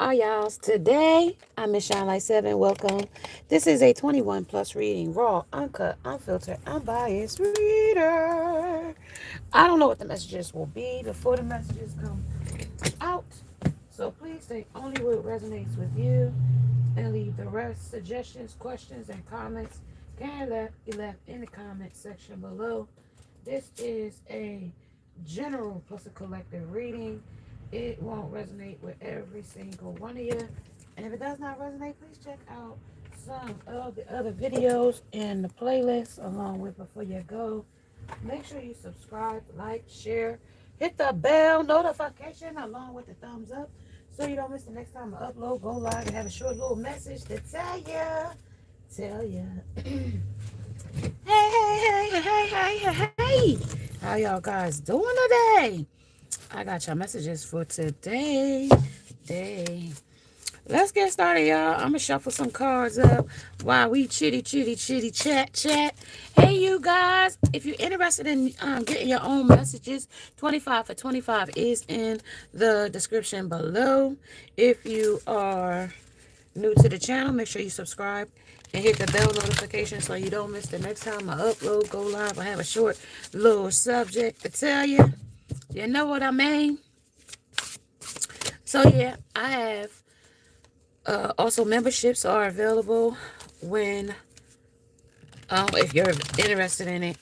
are y'all? Today, I'm Miss Shine Light 7. Welcome. This is a 21 plus reading, raw, uncut, unfiltered, unbiased reader. I don't know what the messages will be before the messages come out. So please take only what resonates with you and leave the rest. Suggestions, questions, and comments can be left in the comment section below. This is a general plus a collective reading. It won't resonate with every single one of you. And if it does not resonate, please check out some of the other videos in the playlist along with before you go. Make sure you subscribe, like, share, hit the bell notification along with the thumbs up so you don't miss the next time I upload, go live, and have a short little message to tell ya. Hey. How y'all guys doing today? I got your messages for today. Let's get started, y'all. I'm gonna shuffle some cards up while we chitty chat. Hey, you guys, if you're interested in getting your own messages, 25 for 25 is in the description below. If you are new to the channel, make sure you subscribe and hit the bell notification so you don't miss the next time I upload, go live. I have a short little subject to tell you. You know what I mean? So yeah, I have also memberships are available when if you're interested in it,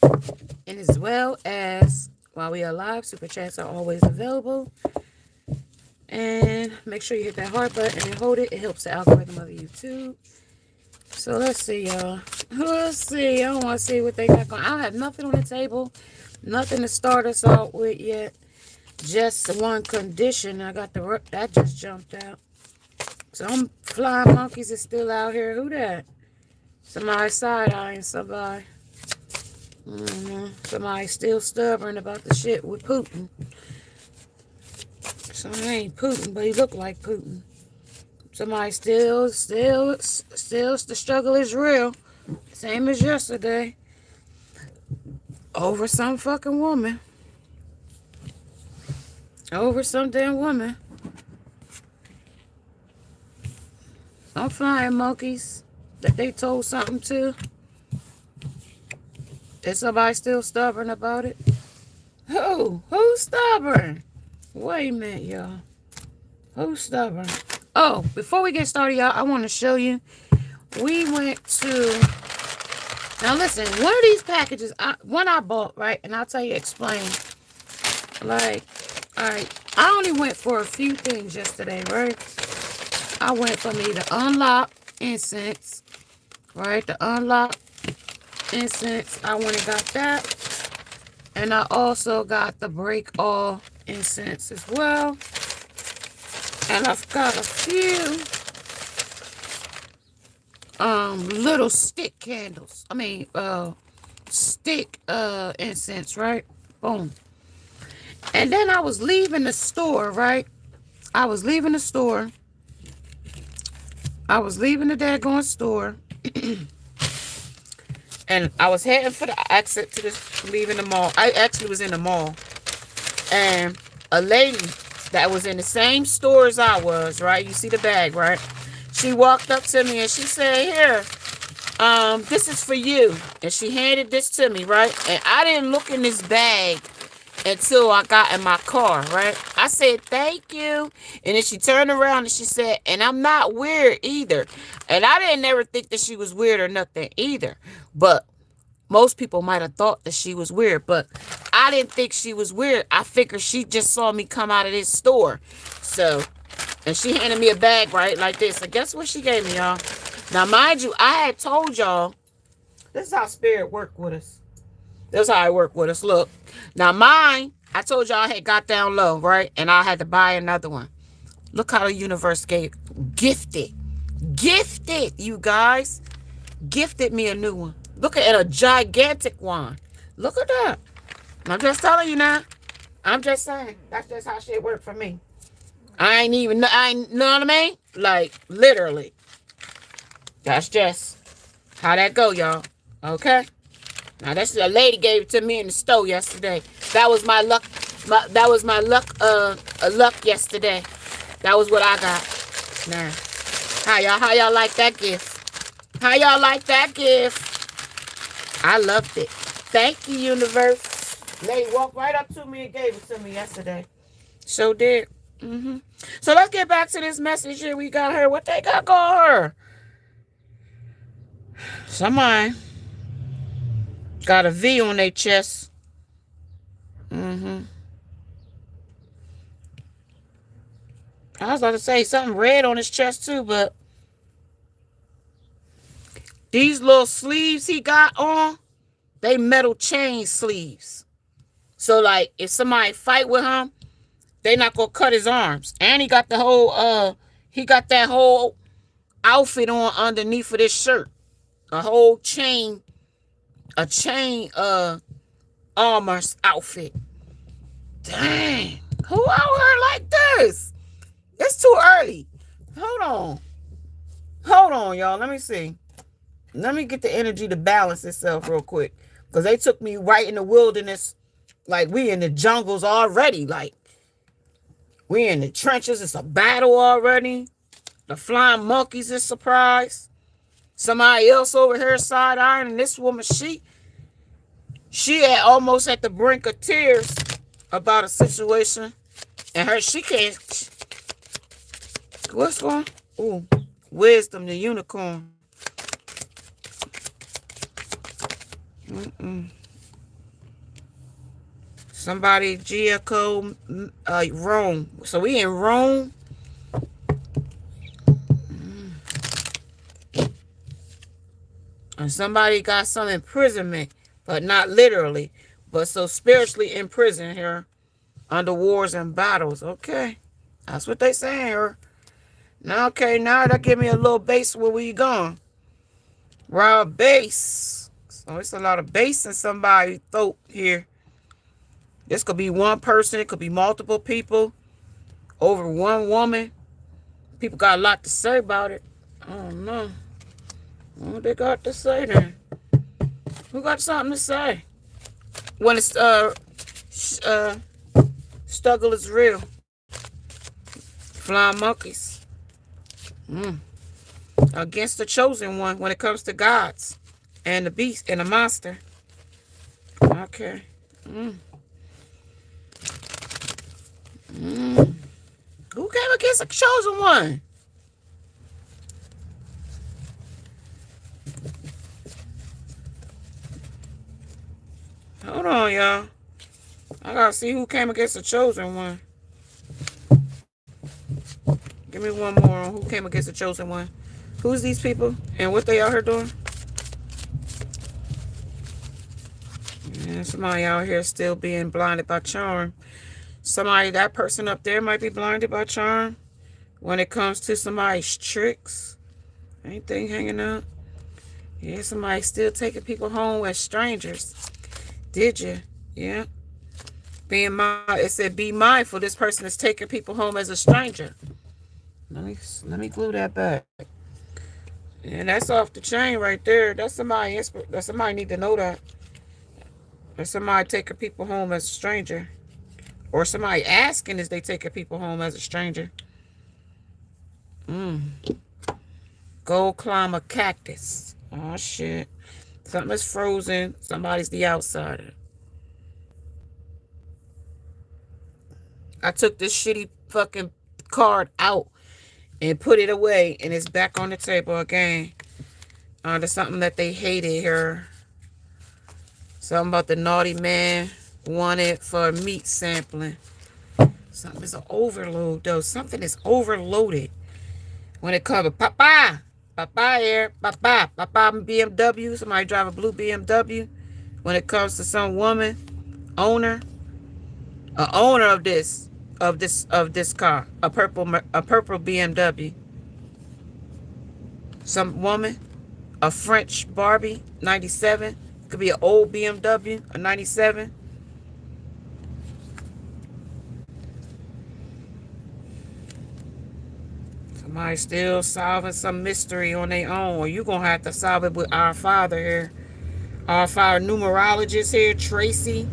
and as well as while we are live, super chats are always available. And make sure you hit that heart button and hold it. It helps the algorithm of YouTube. So let's see, y'all. Let's see. I want to see what they got going. I don't have nothing on the table. Nothing to start us out with yet. Just one condition. I got the that just jumped out. Some flying monkeys is still out here. Who that? Somebody side-eyeing somebody. Somebody still stubborn about the shit with Putin. So he ain't Putin, but he look like Putin. Somebody still, the struggle is real. Same as yesterday. Over some fucking woman. Over some damn woman. Some flying monkeys that they told something to. Is somebody still stubborn about it? Who's stubborn? Wait a minute, y'all. Who's stubborn? Oh, before we get started, y'all, I want to show you. We went to... Now, listen. One of these packages, one I bought, right? And I'll tell you, explain. Like, all right. I only went for a few things yesterday, right? I went for me to unlock incense, right? The unlock incense. I went and got that. And I also got the break all incense as well. And I've got a few little stick candles. I mean stick incense, right? Boom. And then I was leaving the store, right? I was leaving the daggone store. And I was heading for the exit to this, leaving the mall. I actually was in the mall. And a lady that was in the same store as I was, right? You see the bag, right? She walked up to me and she said, here, this is for you. And she handed this to me, right? And I didn't look in this bag until I got in my car, right? I said, thank you. And then she turned around and she said, and I'm not weird either. And I didn't ever think that she was weird or nothing either. But most people might have thought that she was weird. But I didn't think she was weird. I figured she just saw me come out of this store. So, and she handed me a bag, right, like this. And guess what she gave me, y'all? Now, mind you, I had told y'all, this is how spirit worked with us. That's how it worked with us. Look. Now, mine, I told y'all I had got down low, right? And I had to buy another one. Look how the universe gifted, you guys. Gifted me a new one. Look at a gigantic one. Look at that. I'm just telling you now. I'm just saying. That's just how shit worked for me. I know what I mean? Like, literally. That's just how that go, y'all. Okay? Now, that's a lady gave it to me in the store yesterday. That was my luck. That was my luck. Luck yesterday. That was what I got. Now, how y'all like that gift? How y'all like that gift? I loved it. Thank you, universe. Lady walked right up to me and gave it to me yesterday. So did. So let's get back to this message here. We got her. What they got going her? Somebody got a V on their chest. I was about to say something red on his chest too, but these little sleeves he got on, they metal chain sleeves. So like if somebody fight with him, they not gonna cut his arms. And he got the whole he got that whole outfit on underneath of this shirt. A whole chain armor outfit. Dang. Who out here like this? It's too early. Hold on, y'all. Let me see. Let me get the energy to balance itself real quick. Because they took me right in the wilderness. Like, we in the jungles already. Like, we in the trenches. It's a battle already. The flying monkeys is surprised. Somebody else over here side-eyeing. And this woman, she had almost at the brink of tears about a situation. And she can't. What's going on? Ooh, Wisdom, the unicorn. Somebody, Giaco, Rome. So we in Rome. And somebody got some imprisonment, but not literally, but so spiritually in prison here under wars and battles. Okay. That's what they saying here. Now, okay, now that give me a little base where we going. Raw base. So it's a lot of bass in somebody's throat here. This could be one person. It could be multiple people over one woman. People got a lot to say about it. I don't know. What they got to say then? Who got something to say? When it's struggle is real. Flying monkeys. Against the chosen one when it comes to gods and the beast and the monster. Okay. Who came against the chosen one? Hold on, y'all. I gotta see who came against the chosen one. Give me one more on who came against the chosen one. Who's these people and what they out here doing? Yeah, somebody out here still being blinded by charm. Somebody, that person up there might be blinded by charm when it comes to somebody's tricks. Anything hanging up? Yeah, somebody still taking people home as strangers. Did you? Yeah. It said be mindful. This person is taking people home as a stranger. Let me glue that back. And that's off the chain right there. That's somebody need to know that. There's somebody taking people home as a stranger. Or somebody asking is they taking people home as a stranger. Go climb a cactus. Oh, shit. Something is frozen. Somebody's the outsider. I took this shitty fucking card out and put it away. And it's back on the table again. There's something that they hated here. Something about the naughty man wanted for meat sampling. Something is an overload, though. Something is overloaded. When it comes to Papa here. Papa BMW. Somebody drive a blue BMW. When it comes to some woman, owner of this car, a purple BMW. Some woman, a French Barbie, 97. Could be an old BMW, a 97. Somebody still solving some mystery on their own, or you gonna have to solve it with our Father here. Our Father numerologist here, Tracy.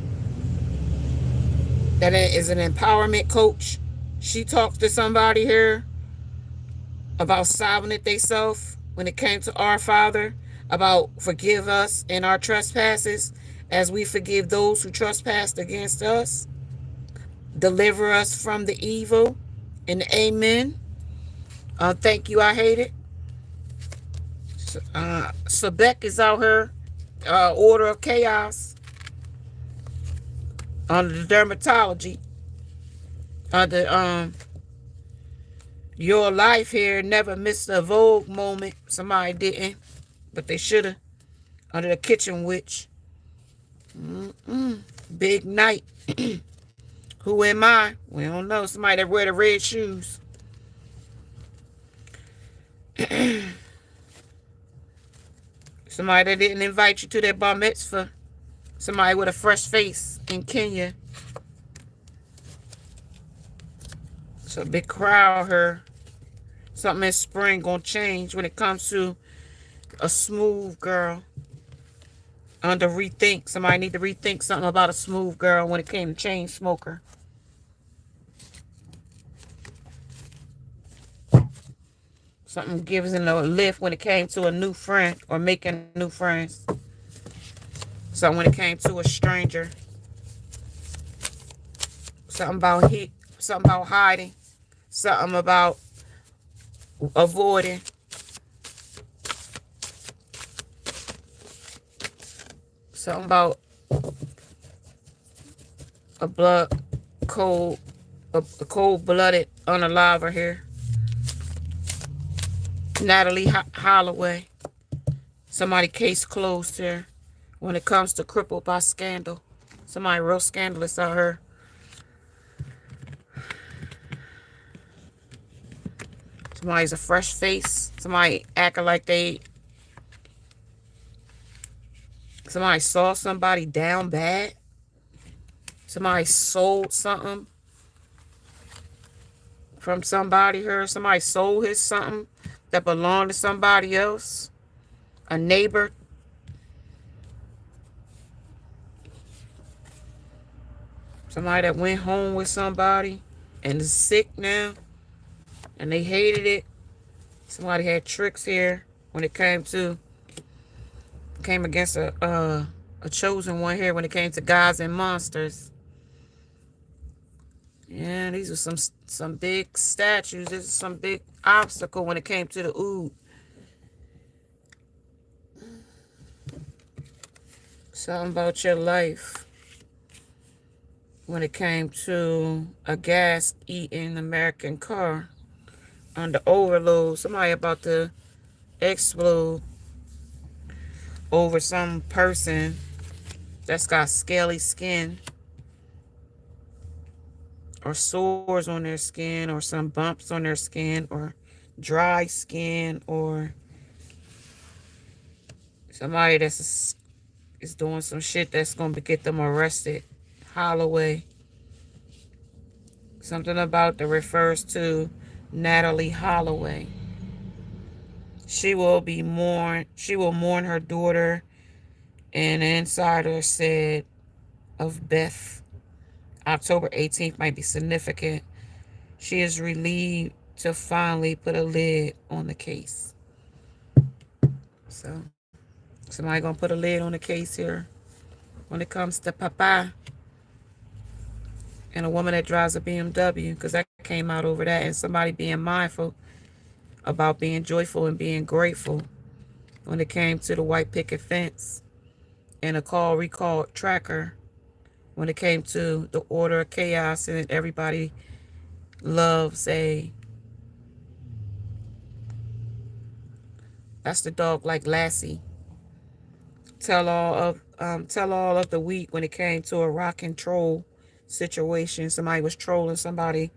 That is an empowerment coach. She talks to somebody here. about solving it themselves when it came to our Father, about forgive us in our trespasses as we forgive those who trespass against us. Deliver us from the evil. And amen. Thank you, I hate it. Sebek is out here. Order of Chaos. Under the dermatology. Under your life here never missed a Vogue moment. Somebody didn't, but they should have. Under the kitchen witch. Big night. Who am I? We don't know. Somebody that wear the red shoes. Somebody that didn't invite you to their bar mitzvah. Somebody with a fresh face in Kenya. It's a big crowd here. Something in spring gonna change when it comes to a smooth girl. Under rethink. Somebody need to rethink something about a smooth girl when it came to chain smoker. Something gives it a lift when it came to a new friend or making new friends. Something when it came to a stranger. Something about hiding. Something about avoiding. Something about a cold-blooded unaliver here. Natalie Holloway. Somebody case closed here. When it comes to crippled by scandal. Somebody real scandalous out here. Somebody's a fresh face. Somebody acting like somebody saw somebody down bad. Somebody sold something from somebody here. Somebody sold his something that belonged to somebody else. A neighbor. Somebody that went home with somebody and is sick now. And they hated it. Somebody had tricks here when it came against a chosen one here when it came to gods and monsters. Yeah, these are some big statues. This is some big obstacle when it came to the ood. Something about your life when it came to a gas-eating American car under overload. Somebody about to explode over some person that's got scaly skin or sores on their skin or some bumps on their skin or dry skin or somebody that's is doing some shit that's going to get them arrested. Holloway. Something about that refers to Natalie Holloway. She will mourn her daughter, and an insider said of Beth. October 18th might be significant. She is relieved to finally put a lid on the case. So, somebody gonna put a lid on the case here when it comes to Papa and a woman that drives a BMW, because that came out over that, and somebody being mindful about being joyful and being grateful when it came to the white picket fence and a call recall tracker when it came to the order of chaos, and everybody loves that's the dog like Lassie. Tell all of the week when it came to a rock and troll situation. Somebody was trolling somebody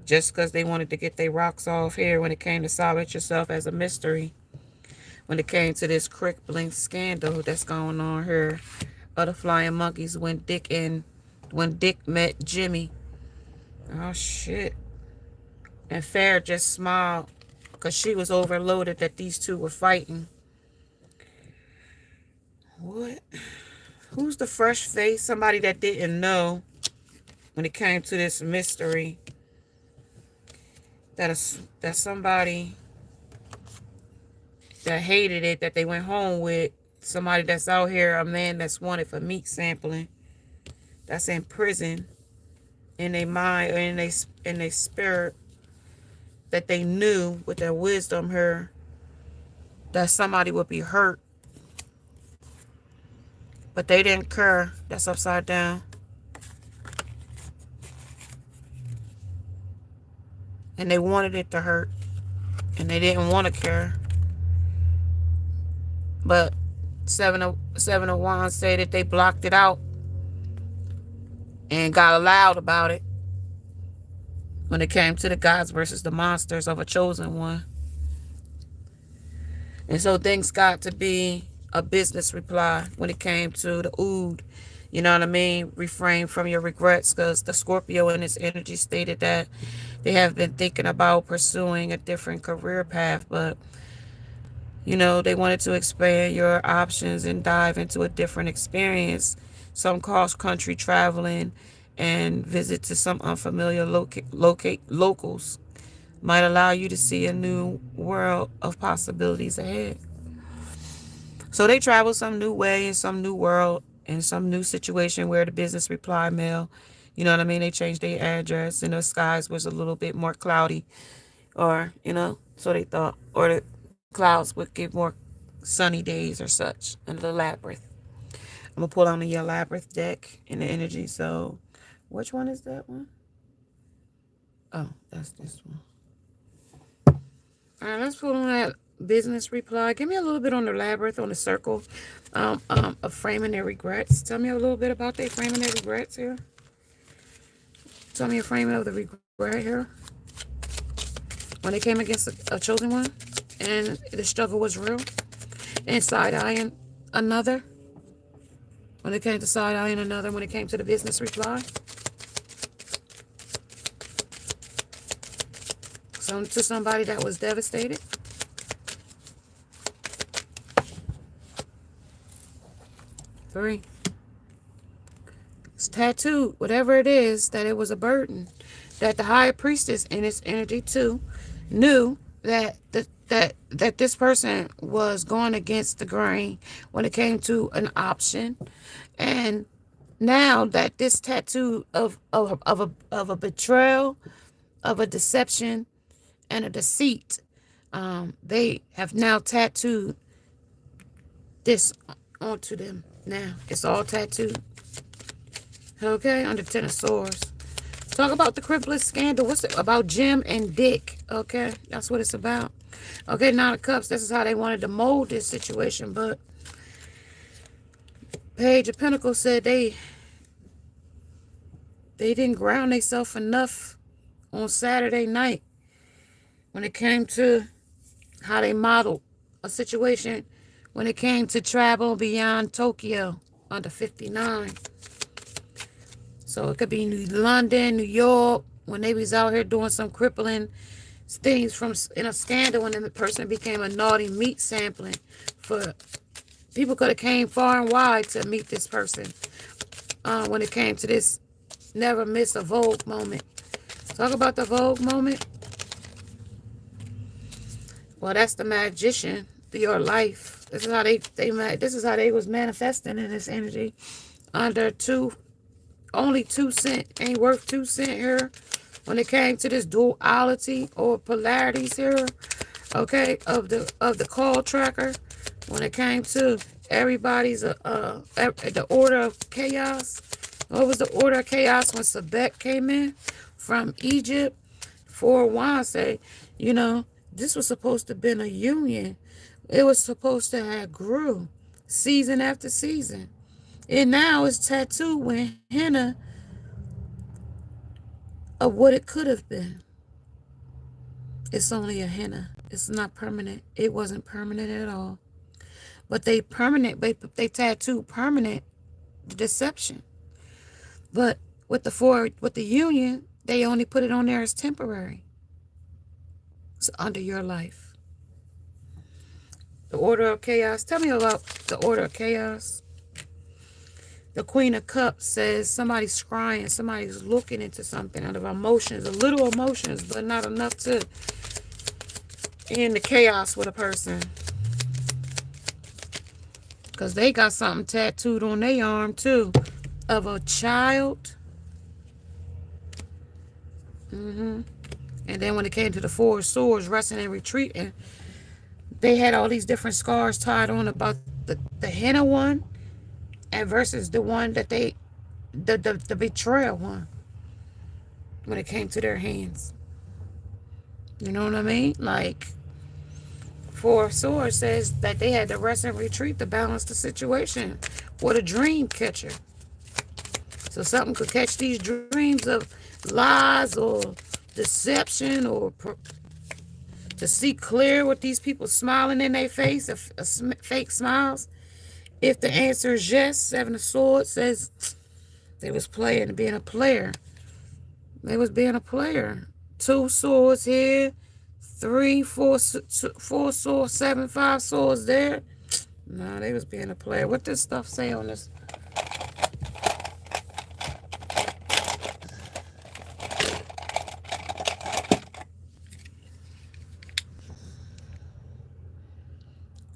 just because they wanted to get their rocks off here when it came to solve it yourself as a mystery. When it came to this crippling scandal that's going on here of the flying monkeys when Dick met Jimmy. Oh shit. And Fair just smiled because she was overloaded that these two were fighting. What? Who's the fresh face? Somebody that didn't know when it came to this mystery. that somebody that hated it, that they went home with, somebody that's out here, a man that's wanted for meat sampling, that's in prison, in their mind or in their spirit, that they knew with their wisdom here that somebody would be hurt, but they didn't care. That's upside down. And they wanted it to hurt, and they didn't want to care. But seven of wands say that they blocked it out and got loud about it when it came to the gods versus the monsters of a chosen one. And so things got to be a business reply when it came to the ood. You know what I mean? Refrain from your regrets, because the Scorpio in its energy stated that they have been thinking about pursuing a different career path, but they wanted to expand your options and dive into a different experience. Some cross country traveling and visit to some unfamiliar locals might allow you to see a new world of possibilities ahead. So they travel some new way in some new world in some new situation where the business reply mail, you know what I mean? They changed their address and the skies was a little bit more cloudy, or, so they thought, or the clouds would give more sunny days or such under the labyrinth. I'm going to pull on the labyrinth deck in the energy. So which one is that one? Oh, that's this one. All right, let's pull on that business reply. Give me a little bit on the labyrinth, on the circle of framing their regrets. Tell me a little bit about their framing their regrets here. Tell me a framing of the regret here. When they came against a chosen one and the struggle was real. And side-eyeing another. When it came to side-eyeing another, when it came to the business reply. So to somebody that was devastated. Three. It's tattooed, whatever it is, that it was a burden. That the high priestess in its energy too knew that this person was going against the grain when it came to an option. And now that this tattoo of a betrayal, of a deception and a deceit, they have now tattooed this onto them. Now it's all tattooed. Okay, under 10 of Swords. Talk about the Crippless scandal. What's it about? Jim and Dick. Okay, that's what it's about. Okay, Nine of Cups. This is how they wanted to mold this situation. But Page of Pentacles said they didn't ground themselves enough on Saturday night when it came to how they modeled a situation when it came to travel beyond Tokyo under 59. So it could be London, New York, when they was out here doing some crippling things in a scandal, when the person became a naughty meat sampling. For people could have came far and wide to meet this person. When it came to this never miss a Vogue moment. Talk about the Vogue moment. Well, that's the magician to your life. This is how this is how they was manifesting in this energy under only 2 cents. Ain't worth 2 cents here when it came to this duality or polarities here, okay, of the call tracker. When it came to everybody's the order of chaos. What was the order of chaos when Sebek came in from Egypt? 4 Wands say, this was supposed to have been a union. It was supposed to have grew season after season. And now it's tattooed with henna of what it could have been. It's only a henna. It's not permanent. It wasn't permanent at all. But they tattooed permanent the deception. But with the union, they only put it on there as temporary. It's under your life. The order of chaos. Tell me about the order of chaos. The Queen of Cups says somebody's crying, somebody's looking into something out of emotions, a little emotions, but not enough to end the chaos with a person. Because they got something tattooed on their arm too, of a child. And then when it came to the Four of Swords, resting and retreating, they had all these different scars tied on about the henna one, and versus the one that they, the betrayal one, when it came to their hands. You know what I mean? Like, Four of Swords says that they had to rest and retreat to balance the situation with a dream catcher. So something could catch these dreams of lies or deception, or to see clear with these people smiling in their face, fake smiles. If the answer is yes, Seven of Swords says they was playing, being a player. They was being a player. Two swords here, three, four swords, seven, five swords there. No, they was being a player. What does stuff say on this?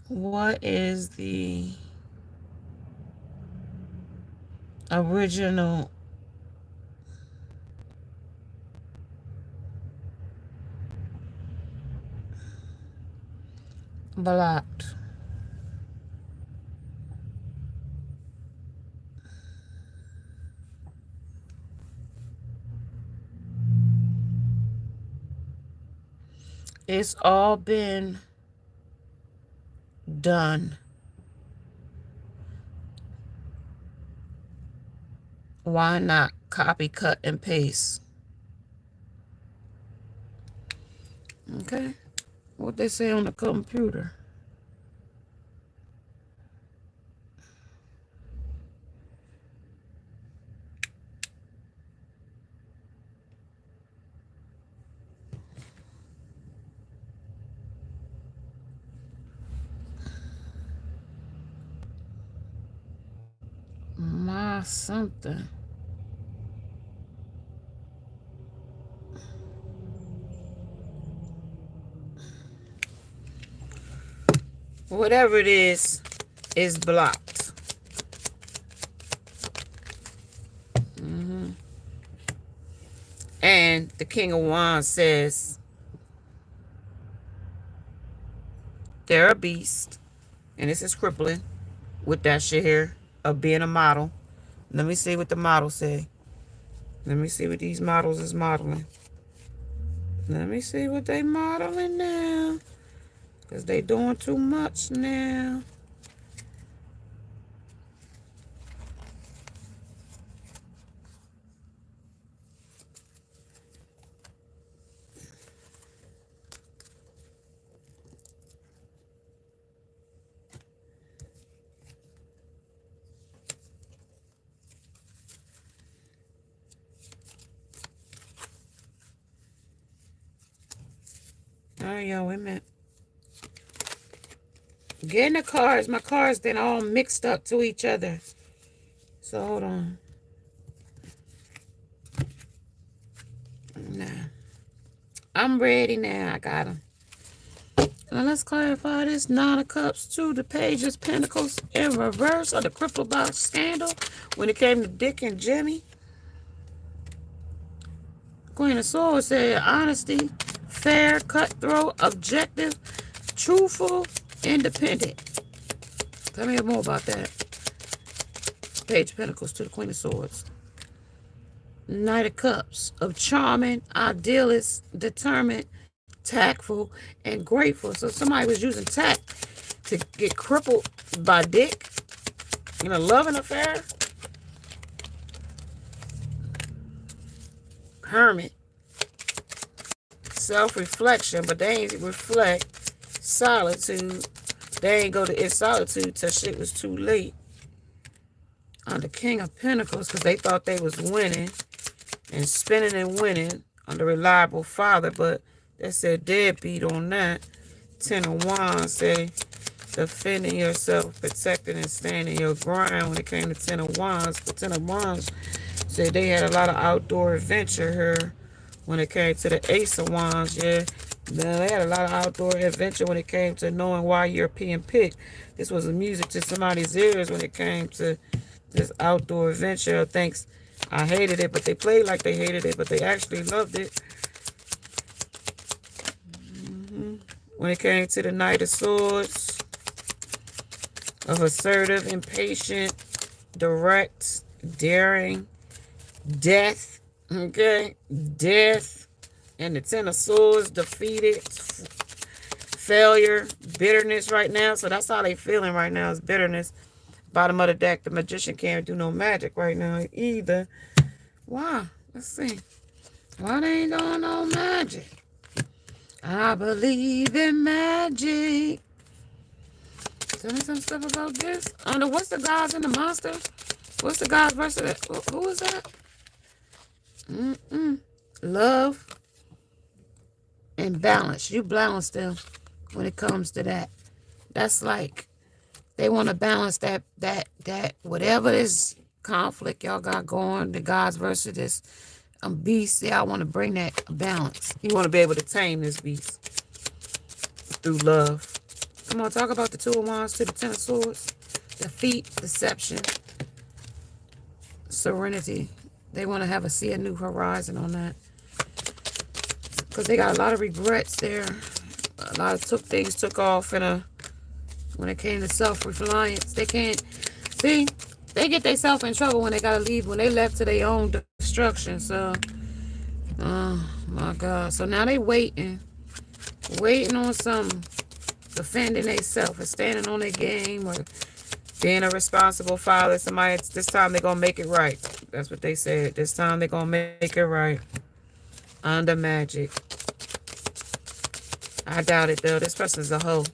What is the original blocked? It's all been done. Why not copy, cut, and paste? Okay. What they say on the computer. My something. Whatever it is blocked. And the King of Wands says they're a beast. And this is crippling with that shit here of being a model. Let me see what the model say. Let me see what these models is modeling. Let me see what they modeling now. Because they doing too much now. All right, y'all, wait a minute. Getting the cards, my cards then all mixed up to each other. So hold on. Nah. I'm ready now. I got them. Now let's clarify this. Nine of Cups, two, the Page of Pentacles in reverse, or the Crystal Box scandal when it came to Dick and Jimmy. Queen of Swords said honesty, fair, cutthroat, objective, truthful, independent. Tell me more about that. Page of Pentacles to the Queen of Swords. Knight of Cups of charming, idealist, determined, tactful, and grateful. So somebody was using tact to get crippled by Dick in a loving affair. Hermit. Self-reflection, but they ain't reflect. Solitude. They ain't go to its solitude till shit was too late. On the King of Pentacles, because they thought they was winning and spinning and winning on the reliable father, but they said deadbeat on that. Ten of Wands say defending yourself, protecting and standing your ground. When it came to Ten of Wands, the Ten of Wands said they had a lot of outdoor adventure here. When it came to the Ace of Wands, yeah, they had a lot of outdoor adventure when it came to knowing why you're being picked. This was music to somebody's ears when it came to this outdoor adventure. Thanks, I hated it, but they played like they hated it, but they actually loved it. When it came to the Knight of Swords, of assertive, impatient, direct, daring, death, okay, death, and the Ten of Swords, defeated, failure, bitterness right now. So that's how they feeling right now, is bitterness. Bottom of the deck, the Magician can't do no magic right now either. Why? Let's see. Why they ain't doing no magic? I believe in magic. Tell me some stuff about this. What's the gods and the monsters? What's the gods versus that? Who is that? Love and balance. You balance them when it comes to that. That's like they want to balance that whatever this conflict y'all got going, the gods versus this beast. Y'all want to bring that balance. You want to be able to tame this beast through love. Come on, talk about the Two of Wands to the Ten of Swords. Defeat, deception, serenity. They want to see a new horizon on that. Because they got a lot of regrets there. A lot of things took off when it came to self-reliance. They can't, see, they get themselves in trouble when they got to leave, when they left to their own destruction. So, oh my God. So now they waiting on something. Defending themselves and standing on their game, or being a responsible father. Somebody, this time they're going to make it right. That's what they said. This time they're going to make it right. Under magic. I doubt it, though. This person's a hoe.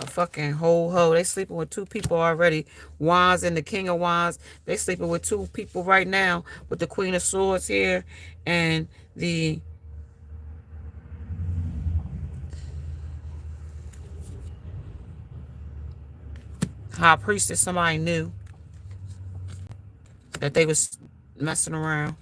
A fucking whole hoe. They sleeping with two people already. Wands and the King of Wands. They sleeping with two people right now. With the Queen of Swords here. And the High Priestess. Somebody knew that they was messing around.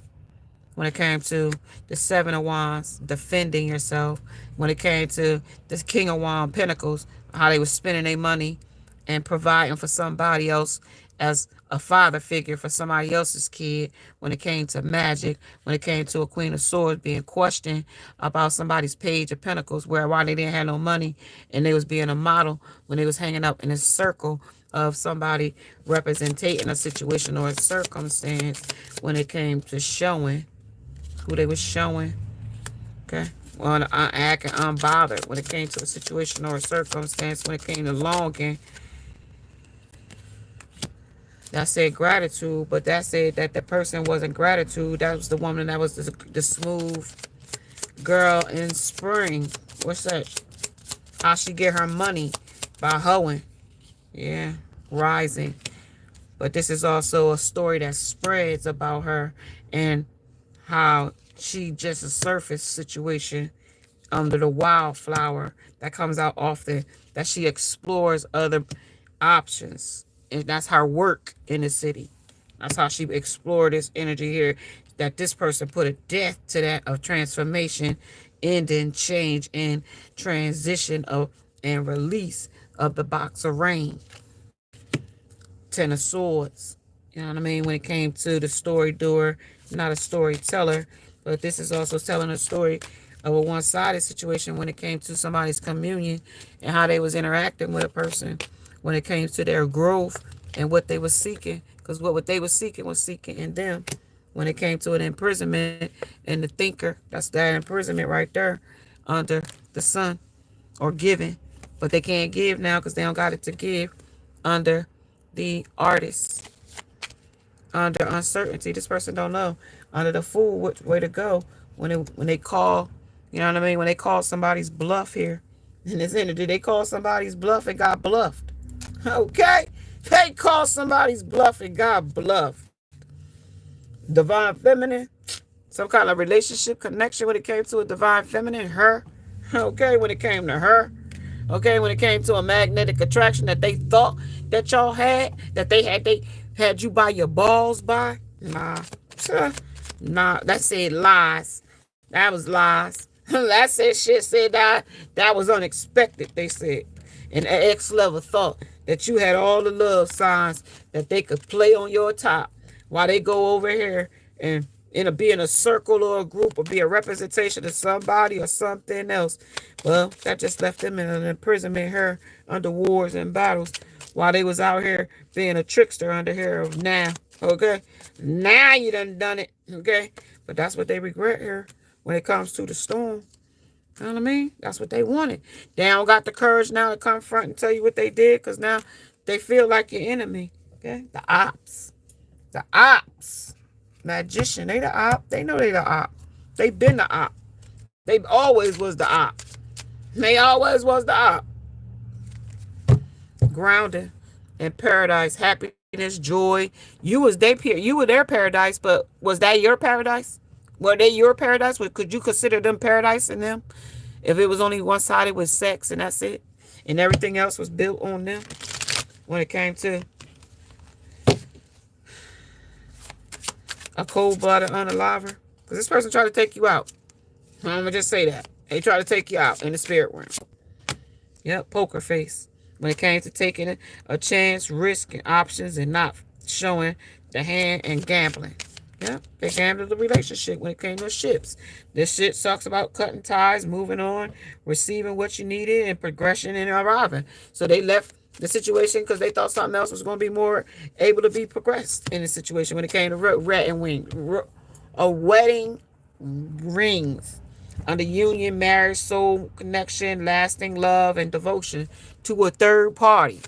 When it came to the Seven of Wands, defending yourself. When it came to the King of Wands, Pentacles, how they was spending their money and providing for somebody else as a father figure for somebody else's kid. When it came to magic, when it came to a Queen of Swords being questioned about somebody's Page of Pentacles, why they didn't have no money and they was being a model when they was hanging up in a circle of somebody representing a situation or a circumstance. When it came to showing who they was showing, okay? Well, acting unbothered when it came to a situation or a circumstance. When it came to longing, that said gratitude, but that said that the person wasn't gratitude. That was the woman that was the smooth girl in spring. What's that? How she get her money? By hoeing. Yeah, rising. But this is also a story that spreads about her and how she just a surface situation under the wildflower that comes out often, that she explores other options. And that's her work in the city. That's how she explored this energy here, that this person put a death to that of transformation, ending, change, and transition of and release of the box of rain. Ten of Swords. You know what I mean? When it came to the story doer, not a storyteller, but this is also telling a story of a one-sided situation when it came to somebody's communion and how they was interacting with a person when it came to their growth and what they were seeking. Because what they were seeking was seeking in them. When it came to an imprisonment and the thinker, that's that imprisonment right there under the sun, or giving. But they can't give now because they don't got it to give. Under the artist, under uncertainty, this person don't know. Under the Fool, which way to go when they call, you know what I mean? When they call somebody's bluff here in this energy, they call somebody's bluff and got bluffed. Okay, they call somebody's bluff and got bluffed. Divine feminine, some kind of relationship connection when it came to a divine feminine, her. Okay, when it came to her, Okay, when it came to a magnetic attraction that they thought that y'all had, that they had you by your balls by. Nah. Nah, that said lies. That was lies. That said shit said that was unexpected, they said. And X level thought that you had all the love signs that they could play on your top while they go over here and be in a circle or a group or be a representation of somebody or something else. Well, that just left them in an imprisonment here under wars and battles while they was out here being a trickster under here now. Okay? Now you done it. Okay? But that's what they regret here when it comes to the storm. You know what I mean? That's what they wanted. They don't got the courage now to confront and tell you what they did because now they feel like your enemy. Okay? The ops. The ops. Magician. They the op. They know they the op. They been the op. They always was the op. They always was the op. Grounded in paradise, happiness, joy. You were their paradise, but was that your paradise? Were they your paradise? Could you consider them paradise in them? If it was only one sided with sex and that's it, and everything else was built on them when it came to a cold-blooded unaliver? Because this person tried to take you out. I'm going to just say that. They tried to take you out in the spirit realm. Yep, poker face. When it came to taking a chance, risk, and options and not showing the hand and gambling. Yep, they gambled the relationship when it came to ships. This shit talks about cutting ties, moving on, receiving what you needed, and progression and arriving. So they left the situation because they thought something else was going to be more able to be progressed in the situation when it came to rat and wing. A wedding rings under union, marriage, soul connection, lasting love, and devotion to a third party.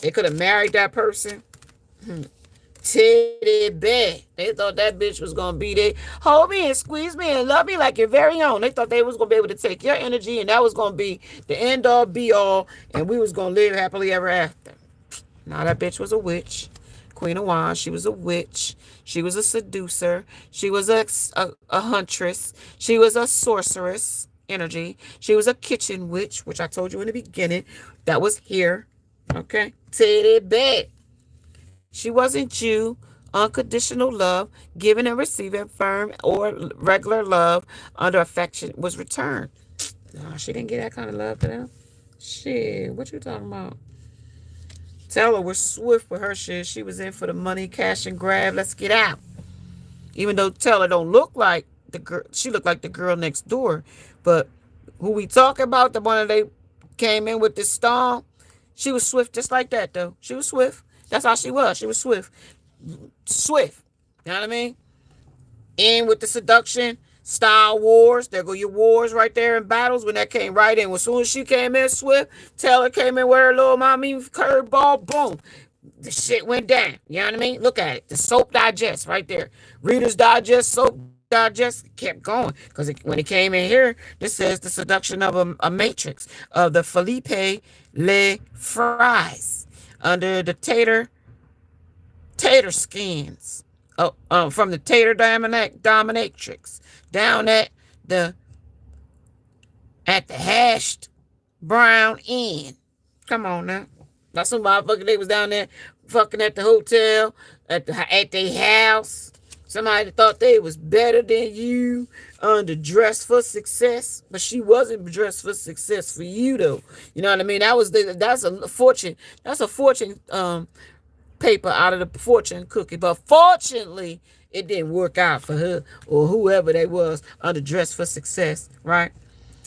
They could have married that person. Titty bad. They thought that bitch was gonna be there, hold me and squeeze me and love me like your very own. They thought they was gonna be able to take your energy and that was gonna be the end all be all, and we was gonna live happily ever after. Now that bitch was a witch. Queen of Wands, she was a witch. She was a seducer. She was a huntress. She was a sorceress energy. She was a kitchen witch, which I told you in the beginning. That was here. Okay? Titty bad. She wasn't you. Unconditional love, giving and receiving firm or regular love under affection was returned. No, she didn't get that kind of love to them. Shit, what you talking about? Tell her we're swift with her shit. She was in for the money, cash and grab. Let's get out. Even though Teller don't look like the girl, she looked like the girl next door. But who we talking about, the one that they came in with this storm, she was swift just like that though. She was swift. That's how she was. She was swift. Swift. You know what I mean? In with the seduction, style wars. There go your wars right there in battles when that came right in. As soon as she came in swift, Taylor came in with her little mommy curveball, boom. The shit went down. You know what I mean? Look at it. The soap digest right there. Reader's Digest, soap digest kept going. Because when it came in here, this says the seduction of a matrix of the Felipe Le Fries under the tater skins. From the tater dominatrix down at the hashed brown end. Come on now. Like some motherfucker, they was down there fucking at the hotel, at their house. Somebody thought they was better than you, under dressed for success, but she wasn't dressed for success for you though. You know what I mean? That's a fortune. That's a fortune paper out of the fortune cookie. But fortunately, it didn't work out for her or whoever they was under dress for success, right?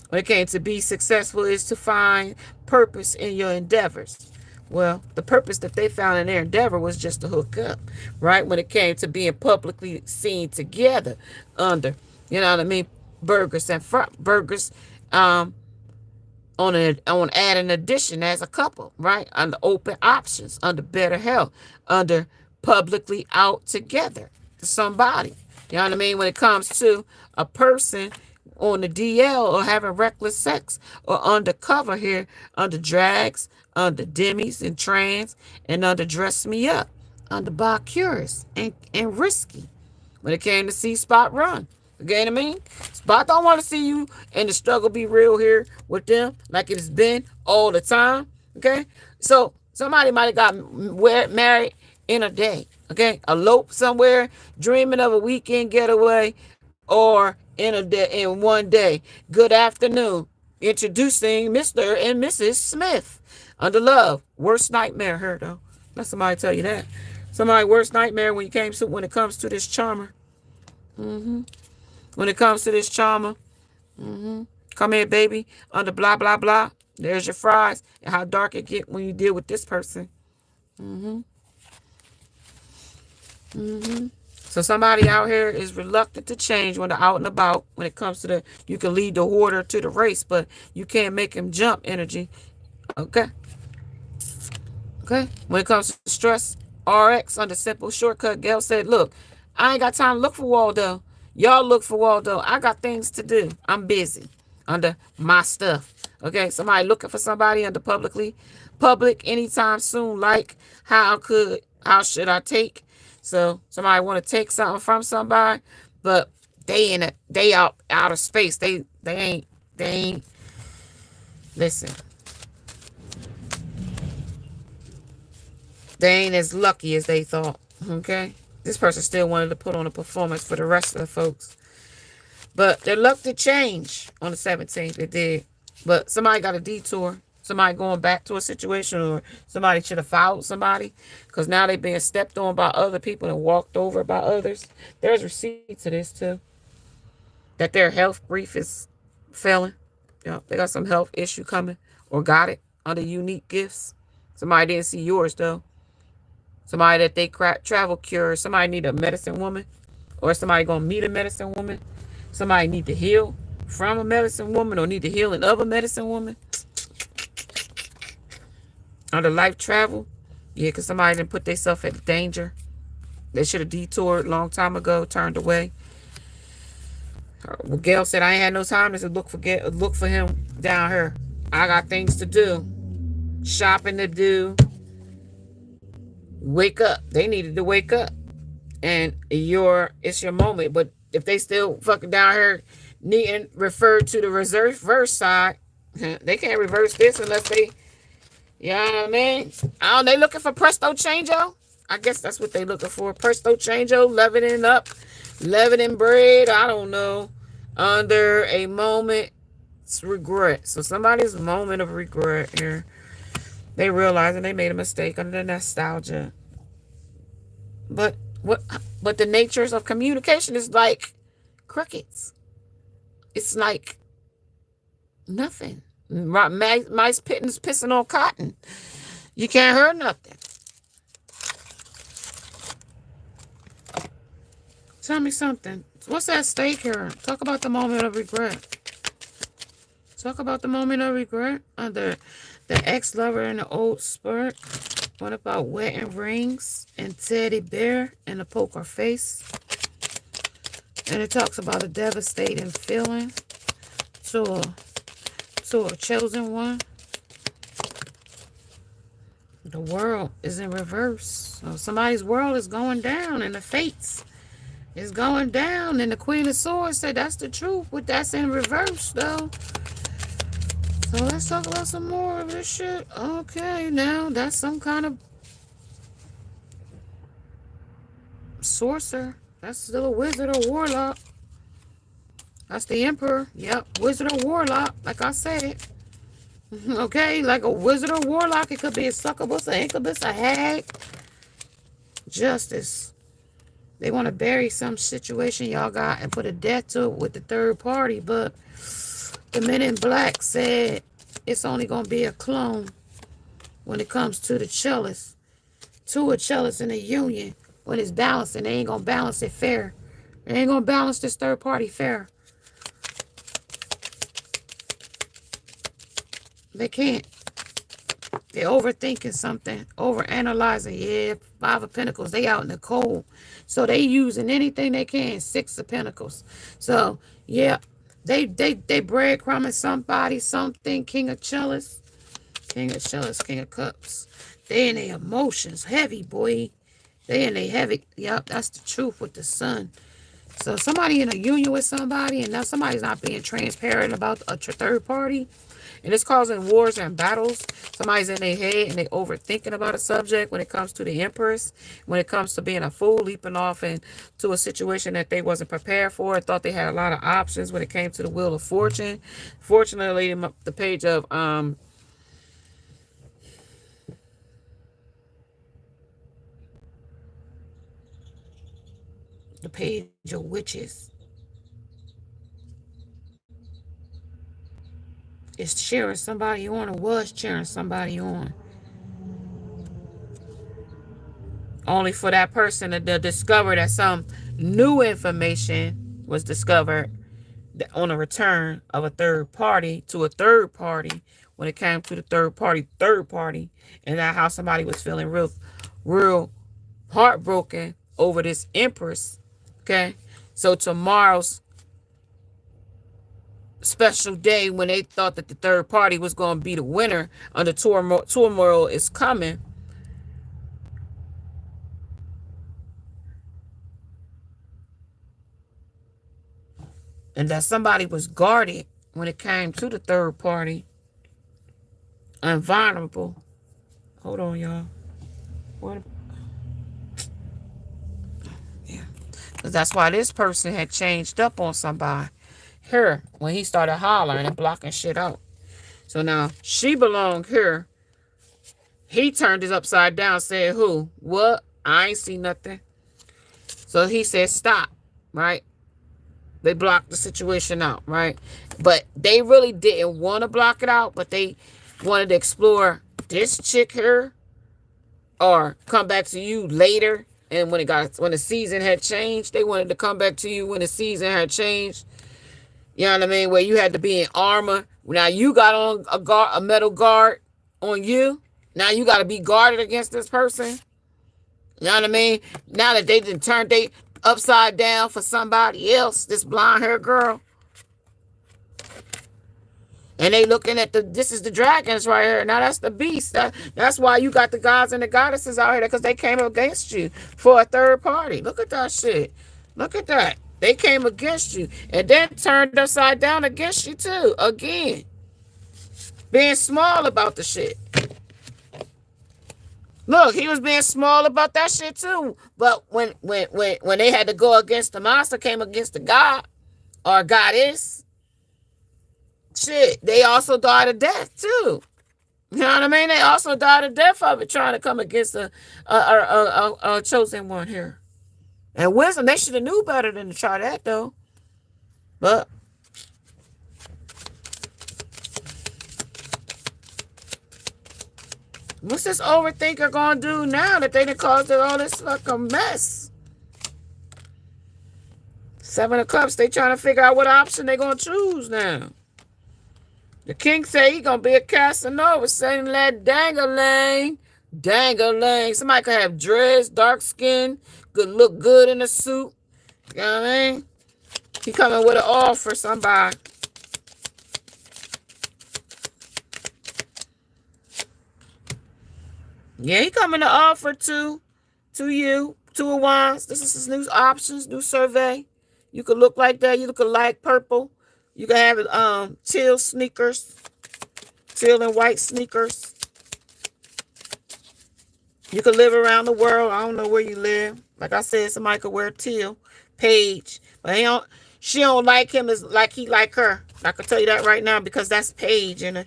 When it came to be successful is to find purpose in your endeavors. Well, the purpose that they found in their endeavor was just to hook up, right? When it came to being publicly seen together under, you know what I mean, burgers and burgers, on add an addition as a couple, right? Under open options, under better health, under publicly out together to somebody. You know what I mean? When it comes to a person on the DL or having reckless sex or undercover here, under drags, under demis and trans, and under dress me up, under by curious and risky. When it came to see spot run, Okay, what I mean? But I don't want to see you and the struggle be real here with them like it has been all the time. Okay? So somebody might have got married in a day. Okay? Elope somewhere, dreaming of a weekend getaway, or in a day in one day. Good afternoon. Introducing Mr. and Mrs. Smith. Under love. Worst nightmare here though. Let somebody tell you that. Somebody worst nightmare when it comes to this charmer. Mm-hmm. When it comes to this charmer, come here, baby. Under blah blah blah. There's your fries. And how dark it get when you deal with this person. Mm-hmm. Mm-hmm. So somebody out here is reluctant to change when they're out and about. When it comes to you can lead the hoarder to the race, but you can't make him jump. Energy. Okay. Okay. When it comes to stress, RX under simple shortcut, Gail said, "Look, I ain't got time to look for Waldo. Y'all look for Waldo. I got things to do. I'm busy under my stuff." Okay. Somebody looking for somebody under public anytime soon. Like how should I take? So somebody want to take something from somebody, but they out of space. They ain't listen. They ain't as lucky as they thought. Okay? This person still wanted to put on a performance for the rest of the folks. But their luck did change on the 17th. It did. But somebody got a detour. Somebody going back to a situation, or somebody should have followed somebody because now they're being stepped on by other people and walked over by others. There's receipts of this too. That their health brief is failing. They got some health issue coming or got it under unique gifts. Somebody didn't see yours though. Somebody that they travel cure. Somebody need a medicine woman, or somebody gonna meet a medicine woman. Somebody need to heal from a medicine woman or need the healing of a medicine woman. Under life travel, yeah, because somebody didn't put themselves at danger. They should have detoured a long time ago, turned away. Well, Gail said, I ain't had no time to look for him down here. I got things to do, shopping to do. Wake up. They needed to wake up. And it's your moment. But if they still fucking down here needing referred to the reverse side, they can't reverse this unless they, you know what I mean? They looking for presto changeo? I guess that's what they looking for. Presto changeo, leavening up, leavening bread, I don't know. Under a moment's regret. So somebody's moment of regret here. They realizing they made a mistake under the nostalgia. But the natures of communication is like crickets. It's like nothing. Mice pissing on cotton. You can't hear nothing. Tell me something. What's at stake here? Talk about the moment of regret. Talk about the moment of regret under the ex-lover and the old spurt. What about wedding rings and teddy bear and a poker face? And it talks about a devastating feeling to a chosen one. The world is in reverse. So somebody's world is going down, and the fates is going down. And the Queen of Swords said that's the truth, but that's in reverse, though. So let's talk about some more of this shit. Okay, now that's some kind of sorcerer. That's still a wizard or warlock. That's the Emperor. Yep, wizard or warlock, like I said. Okay, like a wizard or warlock. It could be a succubus, an incubus, a hag. Justice. They want to bury some situation y'all got and put a death to it with the third party, but the Men in Black said it's only going to be a clone when it comes to the cellist. To a cellist in a union, when it's balancing, they ain't going to balance it fair. They ain't going to balance this third party fair. They can't. They're overthinking something, overanalyzing. Yeah, Five of Pentacles, they out in the cold. So they using anything they can. Six of Pentacles. So, yeah, they breadcrumbing somebody, something. King of Chalice, King of Cups. They in their emotions. Heavy, boy. They in their heavy. Yep, that's the truth with the sun. So somebody in a union with somebody, and now somebody's not being transparent about a third party, and it's causing wars and battles. Somebody's in their head and they overthinking about a subject when it comes to the Empress, when it comes to being a fool, leaping off into a situation that they wasn't prepared for, and thought they had a lot of options when it came to the Wheel of Fortune. Fortunately, the page of witches is cheering somebody on, or was cheering somebody on, only for that person to discover that some new information was discovered on a return of a third party to a third party, when it came to the third party, and that how somebody was feeling real heartbroken over this Empress. Okay, so tomorrow's special day, when they thought that the third party was going to be the winner under turmoil is coming. And that somebody was guarded when it came to the third party. Invulnerable. Hold on, y'all. What? Yeah. Because that's why this person had changed up on somebody. Here, when he started hollering and blocking shit out. So now, she belonged here. He turned it upside down, said, who? What? I ain't see nothing. So he said, stop, right? They blocked the situation out, right? But they really didn't want to block it out, but they wanted to explore this chick here, or come back to you later. And when the season had changed, they wanted to come back to you when the season had changed. You know what I mean? Where you had to be in armor. Now you got on a metal guard on you. Now you got to be guarded against this person. You know what I mean? Now that they didn't turn they upside down for somebody else, this blonde hair girl. And they looking at this is the dragons right here. Now that's the beast. That's why you got the gods and the goddesses out here, because they came against you for a third party. Look at that shit. Look at that. They came against you and then turned upside down against you too. Again. Being small about the shit. Look, he was being small about that shit too. But when they had to go against the monster, came against the god or goddess, shit, they also died of death too. You know what I mean? They also died of death of it, trying to come against a chosen one here. And wisdom, they should have knew better than to try that though. But what's this overthinker gonna do now that they done caused all this fucking mess? Seven of Cups, they trying to figure out what option they gonna choose now. The king say he gonna be a Casanova, saying that dang-a-lang. Somebody could have dreads, dark skin, could look good in a suit. You know what I mean? He coming with an offer for somebody. Yeah, he coming to offer to you, 2 of Wands. This is his new options, new survey. You could look like that. You could like purple. You can have teal sneakers, teal and white sneakers. You could live around the world. I don't know where you live. Like I said, somebody could wear teal. Paige, but she don't like him as like he like her. I can tell you that right now, because that's Paige, and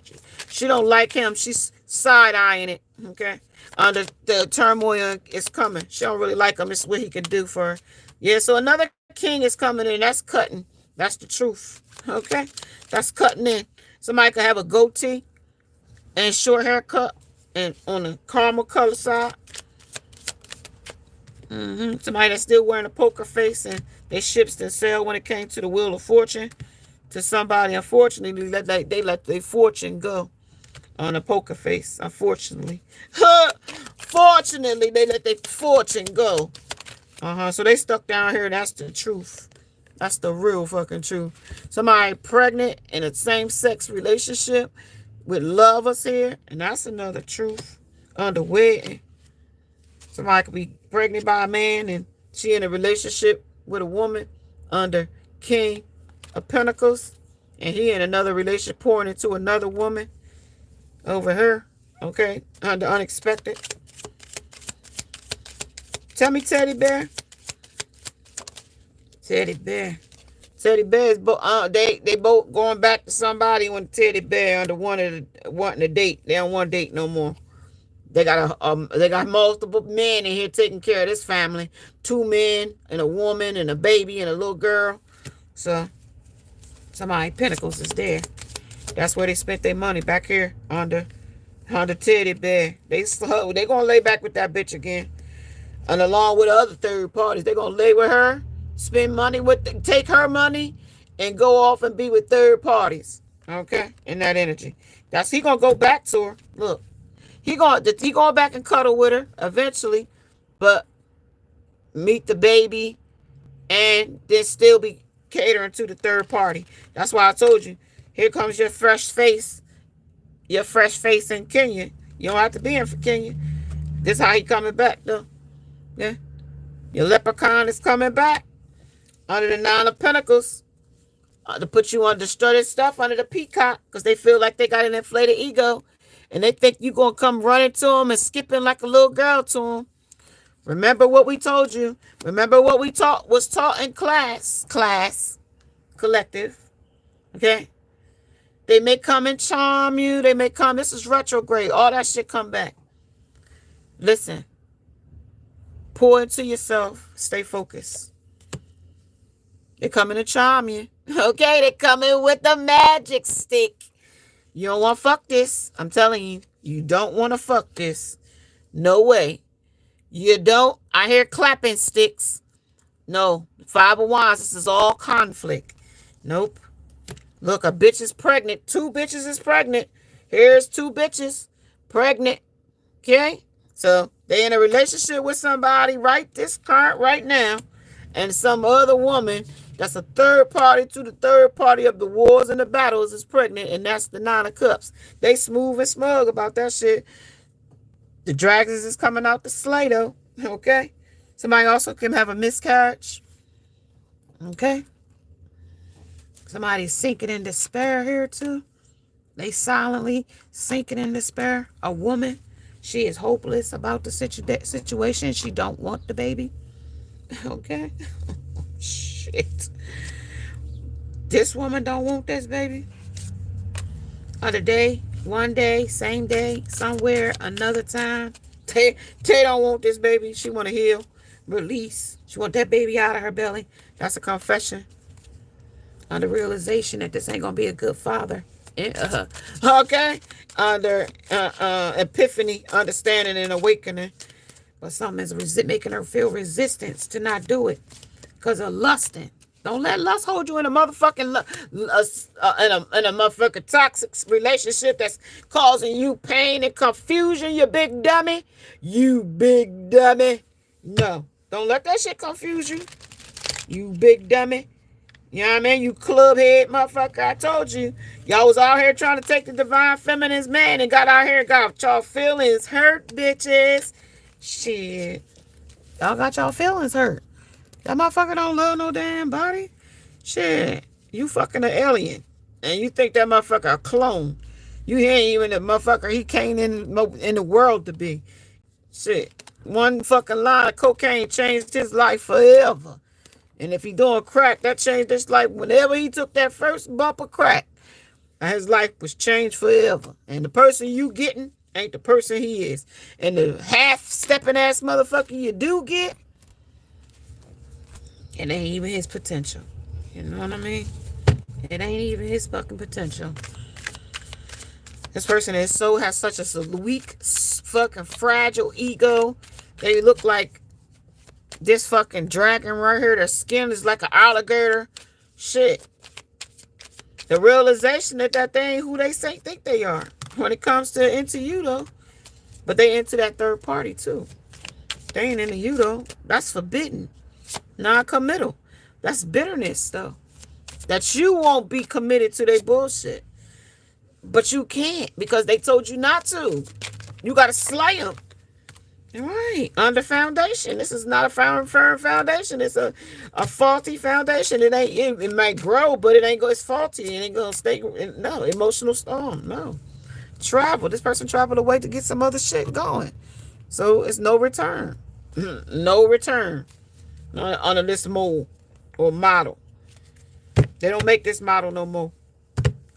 she don't like him. She's side eyeing it. Okay, the turmoil is coming. She don't really like him. It's what he could do for her. Yeah. So another king is coming in. That's cutting. That's the truth. Okay, that's cutting in. Somebody could have a goatee and short haircut, and on the caramel color side. Somebody that's still wearing a poker face, and they ships and sell when it came to the Wheel of Fortune to somebody. Unfortunately, they let their fortune go on a poker face. Unfortunately. Fortunately, they let their fortune go. So they stuck down here. That's the truth. That's the real fucking truth. Somebody pregnant in a same-sex relationship with lovers here, and that's another truth. Under wedding. Somebody could be pregnant by a man and she in a relationship with a woman under King of Pentacles. And he in another relationship pouring into another woman over her. Okay, under unexpected. Tell me, Teddy Bear. Teddy Bear. Teddy Bear is they both going back to somebody when Teddy Bear under wanting to date. They don't want to date no more. They got multiple men in here taking care of this family. 2 men and a woman and a baby and a little girl. So somebody Pentacles is there. That's where they spent their money, back here under Teddy Bear. They gonna lay back with that bitch again. And along with the other third parties, they gonna lay with her, spend money take her money, and go off and be with third parties. Okay? In that energy. He gonna go back to her. Look. He going back and cuddle with her eventually, but meet the baby and then still be catering to the third party. That's why I told you, here comes your fresh face in Kenya. You don't have to be in for Kenya. This is how he coming back, though. Yeah. Your leprechaun is coming back under the 9 of Pentacles to put you on distorted stuff under the peacock because they feel like they got an inflated ego. And they think you're going to come running to them and skipping like a little girl to them. Remember what we told you. Remember what we was taught in class. Collective. Okay? They may come and charm you. They may come. This is retrograde. All that shit come back. Listen. Pour into yourself. Stay focused. They're coming to charm you. Okay? They're coming with the magic stick. You don't want to fuck this. I'm telling you. You don't want to fuck this. No way. You don't. I hear clapping sticks. No. 5 of Wands. This is all conflict. Nope. Look, a bitch is pregnant. 2 bitches is pregnant. Here's 2 bitches pregnant. Okay? So, they in a relationship with somebody right now. And some other woman that's a third party to the third party of the wars and the battles is pregnant, and that's the 9 of Cups. They smooth and smug about that shit. The dragons is coming out the sleigh, though. Okay? Somebody also can have a miscarriage. Okay? Somebody's sinking in despair here, too. They silently sinking in despair. A woman, she is hopeless about the situation. She don't want the baby. Okay? Shit. This woman don't want this baby. Other day, one day, same day, somewhere, another time. Tay don't want this baby. She want to heal, release. She want that baby out of her belly. That's a confession. Under realization that this ain't gonna be a good father. Okay? Under epiphany, understanding and awakening. But something is making her feel resistance to not do it. Because of lusting. Don't let lust hold you in a motherfucking in a motherfucking toxic relationship that's causing you pain and confusion, you big dummy. You big dummy. No. Don't let that shit confuse you. You big dummy. You know what I mean? You clubhead motherfucker. I told you. Y'all was out here trying to take the divine feminine's man and got out here and got y'all feelings hurt, bitches. Shit. Y'all got y'all feelings hurt. That motherfucker don't love no damn body. Shit. You fucking an alien. And you think that motherfucker a clone. You ain't even the motherfucker he came in the world to be. Shit. One fucking line of cocaine changed his life forever. And if he doing crack, that changed his life. Whenever he took that first bump of crack, his life was changed forever. And the person you getting ain't the person he is. And the half-stepping ass motherfucker you do get, it ain't even his potential. You know what I mean? It ain't even his fucking potential. This person has such a weak, fucking fragile ego. They look like this fucking dragon right here. Their skin is like an alligator. Shit. The realization that they ain't who they think they are. When it comes to into you, though. But they into that third party, too. They ain't into you, though. That's forbidden. Non-committal. That's bitterness, though. That you won't be committed to their bullshit. But you can't because they told you not to. You got to slay them. Right. Under foundation. This is not a firm foundation. It's a faulty foundation. It ain't it might grow, but it ain't go it's faulty. It ain't gonna stay no, emotional storm. No. Travel. This person traveled away to get some other shit going. So it's no return. No return under this mold or model. They don't make this model no more.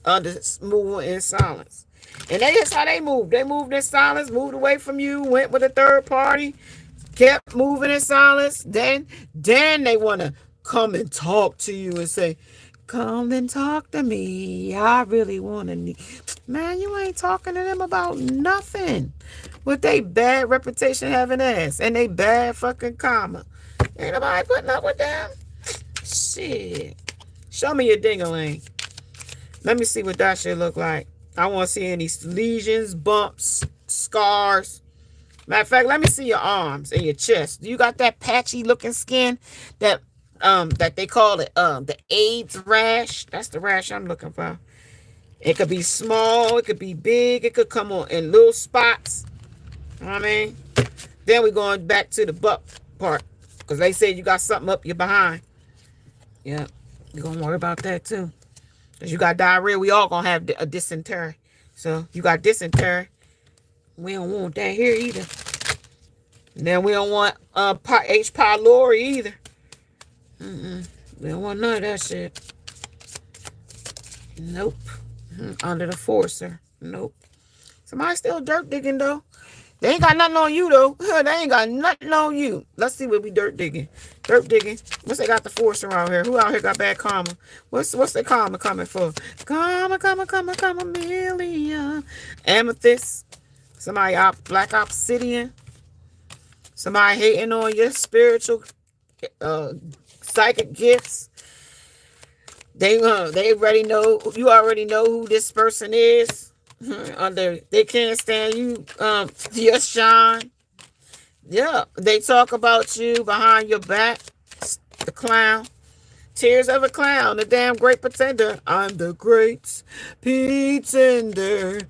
Under moving in silence. And that's how they moved. They moved in silence, moved away from you, went with a third party, kept moving in silence. Then they want to come and talk to you and say, come and talk to me. I really want to. Man, you ain't talking to them about nothing. With they bad reputation having ass and they bad fucking karma. Ain't nobody putting up with them. Shit. Show me your ding-a-ling. Let me see what that shit look like. I want to see any lesions, bumps, scars. Matter of fact, let me see your arms and your chest. Do you got that patchy looking skin that they call it the AIDS rash? That's the rash I'm looking for. It could be small, it could be big, it could come on in little spots. You know what I mean? Then we're going back to the butt part. Because they said you got something up your behind. Yeah, you're going to worry about that too. Because you got diarrhea, we all going to have a dysentery. So you got dysentery. We don't want that here either. And then we don't want H. pylori either. We don't want none of that shit. Nope. Under the forcer. Nope. Somebody still dirt digging though. They ain't got nothing on you though. They ain't got nothing on you. Let's see what we dirt digging. Dirt digging. What's they got the force around here? Who out here got bad karma? What's the karma coming for? Karma, million. Amethyst. Somebody black obsidian. Somebody hating on your spiritual psychic gifts. They already know, you already know who this person is. They can't stand you, your shine. Yeah, they talk about you behind your back. The clown. Tears of a clown, the damn great pretender. I'm the great pretender.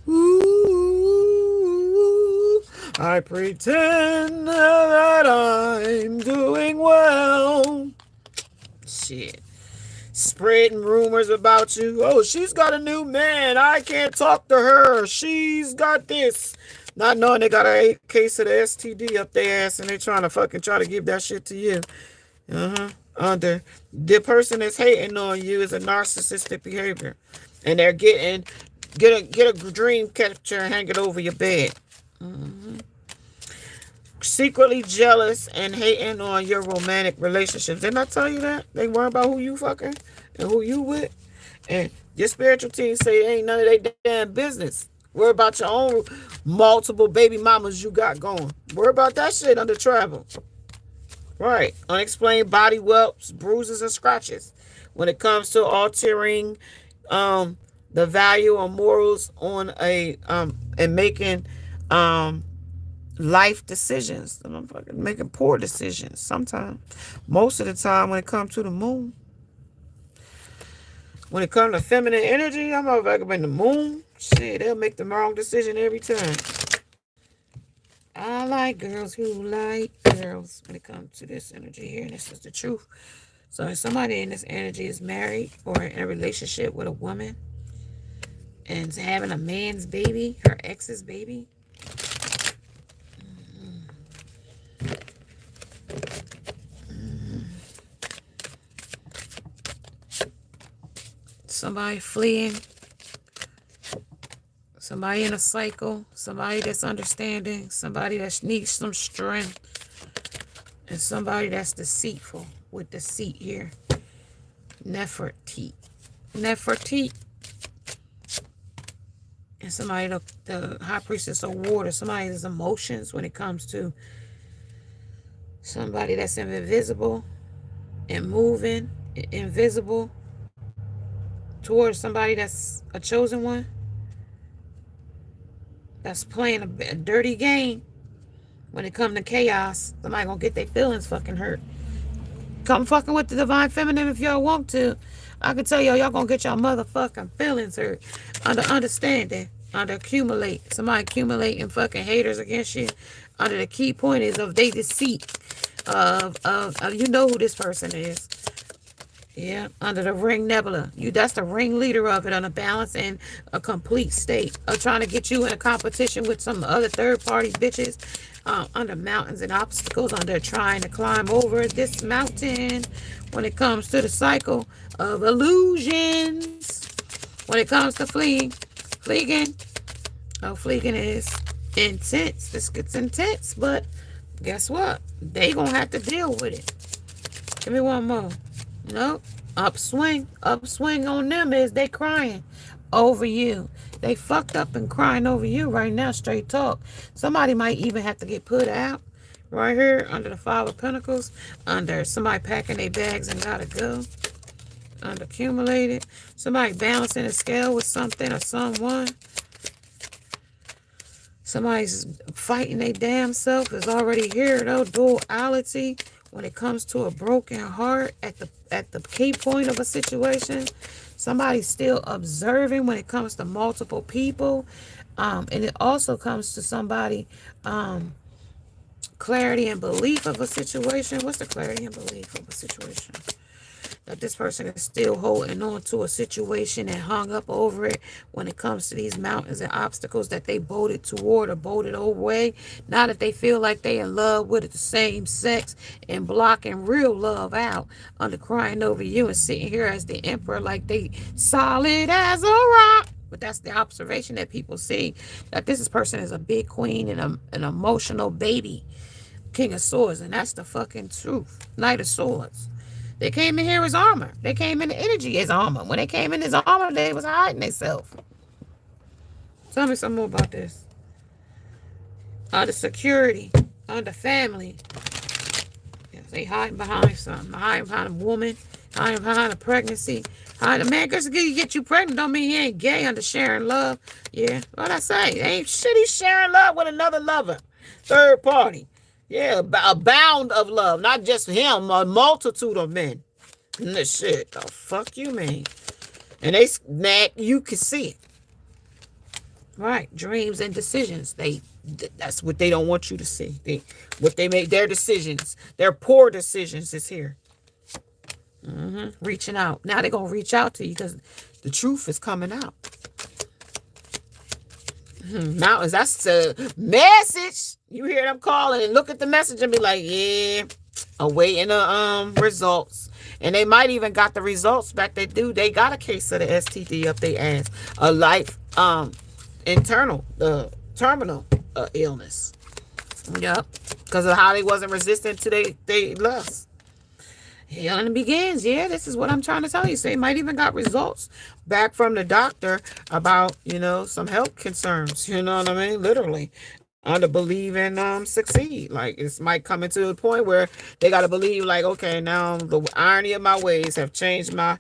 Ooh, I pretend that I'm doing well. Shit. Spreading rumors about you. Oh, she's got a new man. I can't talk to her. She's got this. Not knowing they got a case of the STD up their ass and they trying to give that shit to you. Under the person that's hating on you is a narcissistic behavior. And they're get a dream catcher and hang it over your bed. Secretly jealous and hating on your romantic relationships. Didn't I tell you that? They worry about who you fucking and who you with. And your spiritual team say it ain't none of their damn business. Worry about your own multiple baby mamas you got going. Worry about that shit under travel. Right. Unexplained body whelps, bruises, and scratches. When it comes to altering the value or morals on and making life decisions. I'm fucking making poor decisions sometimes. Most of the time when it comes to the moon. When it comes to feminine energy, I'm over in the moon. Shit, they'll make the wrong decision every time. I like girls who like girls when it comes to this energy here. And this is the truth. So if somebody in this energy is married or in a relationship with a woman and is having a man's baby, her ex's baby, somebody fleeing, somebody in a cycle, somebody that's understanding, somebody that needs some strength, and somebody that's deceitful with deceit here. Nefertiti. And somebody, the high priestess of water, somebody's emotions when it comes to somebody that's invisible and moving, invisible, towards somebody that's a chosen one, that's playing a dirty game. When it comes to chaos, somebody gonna get their feelings fucking hurt. Come fucking with the divine feminine if y'all want to. I can tell y'all gonna get y'all motherfucking feelings hurt. Understanding. Under accumulate. Somebody accumulating fucking haters against you. Under the key point is of they deceit. You know who this person is. Yeah, under the ring nebula. That's the ringleader of it, on a balance and a complete state of trying to get you in a competition with some other third party bitches. Under mountains and obstacles, under trying to climb over this mountain. When it comes to the cycle of illusions. When it comes to fleeing. Oh, fleeing is intense. This gets intense, but guess what? They gonna have to deal with it. Give me one more. Nope. Upswing on them is they crying over you. They fucked up and crying over you right now, straight talk. Somebody might even have to get put out right here under the Five of Pentacles. Under somebody packing their bags and gotta go. Under accumulated. Somebody balancing a scale with something or someone. Somebody's fighting their damn self is already here though. Duality. When it comes to a broken heart at the key point of a situation, somebody's still observing when it comes to multiple people, and it also comes to somebody clarity and belief of a situation. What's the clarity and belief of a situation? That this person is still holding on to a situation and hung up over it when it comes to these mountains and obstacles that they boated toward or boated away. Now that they feel like they in love with the same sex and blocking real love out under crying over you and sitting here as the emperor like they solid as a rock. But that's the observation that people see, that this person is a big queen and an emotional baby. King of Swords, and that's the fucking truth. Knight of Swords. They came in here as armor. They came in the energy as armor. When they came in as armor, they was hiding themselves. Tell me some more about this. The security, the family. Yes, they hiding behind something. Hiding behind a woman. Hiding behind a pregnancy. Hiding a man. Because he get you pregnant don't mean he ain't gay under sharing love. Yeah, what I say? Ain't shit, he's sharing love with another lover. Third party. Yeah, a bound of love. Not just him, a multitude of men. And this shit, the fuck you mean? And they mad, you can see it. Right, dreams and decisions. That's what they don't want you to see. What they make, their decisions, their poor decisions is here. Reaching out. Now they're going to reach out to you because the truth is coming out. Mountains, that's the message. You hear them calling and look at the message and be like, yeah, awaiting the results. And they might even got the results back. They got a case of the STD up their ass. A life internal terminal illness. Yep. Because of how they wasn't resistant to they lust. Healing begins. Yeah, this is what I'm trying to tell you. So they might even got results back from the doctor about, some health concerns. You know what I mean? Literally. To believe and succeed. Like, it might come into a point where they got to believe, like, okay, now the irony of my ways have changed my